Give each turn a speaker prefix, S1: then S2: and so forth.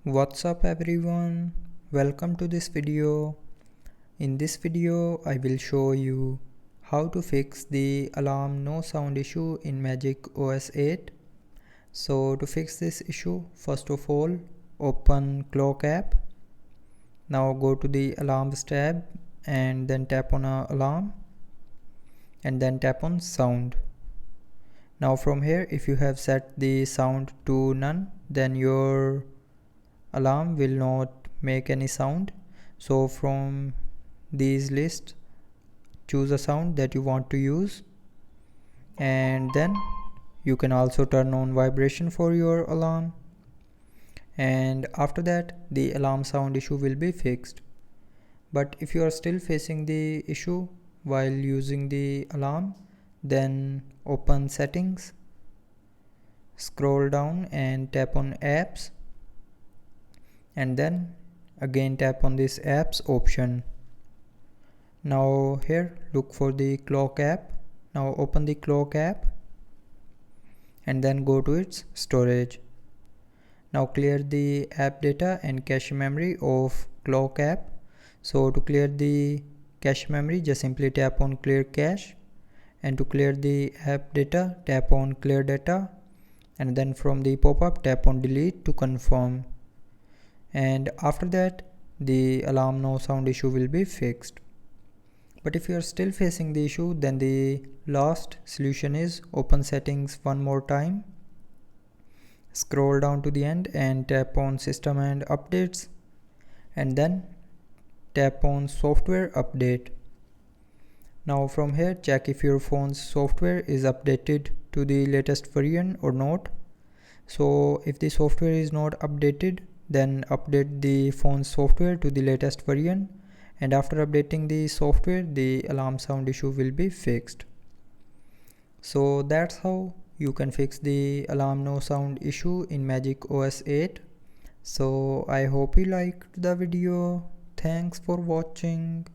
S1: What's up everyone, welcome to this video. In this video I will show you how to fix the alarm no sound issue in MagicOS 8. So to fix this issue, first of all open clock app. Now go to the alarms tab and then tap on alarm and then tap on sound. Now from here, if you have set the sound to none, then your alarm will not make any sound. So from these lists, choose a sound that you want to use, and then you can also turn on vibration for your alarm, and after that the alarm sound issue will be fixed. But if you are still facing the issue while using the alarm, then open settings, scroll down and tap on apps, and then again tap on this apps option. Now here look for the clock app. Now open the clock app and then go to its storage. Now clear the app data and cache memory of clock app. So to clear the cache memory, just simply tap on clear cache, and to clear the app data tap on clear data, and then from the pop-up tap on delete to confirm. And after that the alarm no sound issue will be fixed. But if you are still facing the issue, then the last solution is open settings one more time, scroll down to the end and tap on system and updates, and then tap on software update. Now from here check if your phone's software is updated to the latest version or not. So if the software is not updated, then update the phone's software to the latest version, and after updating the software the alarm sound issue will be fixed. So that's how you can fix the alarm no sound issue in MagicOS 8. So I hope you liked the video. Thanks for watching.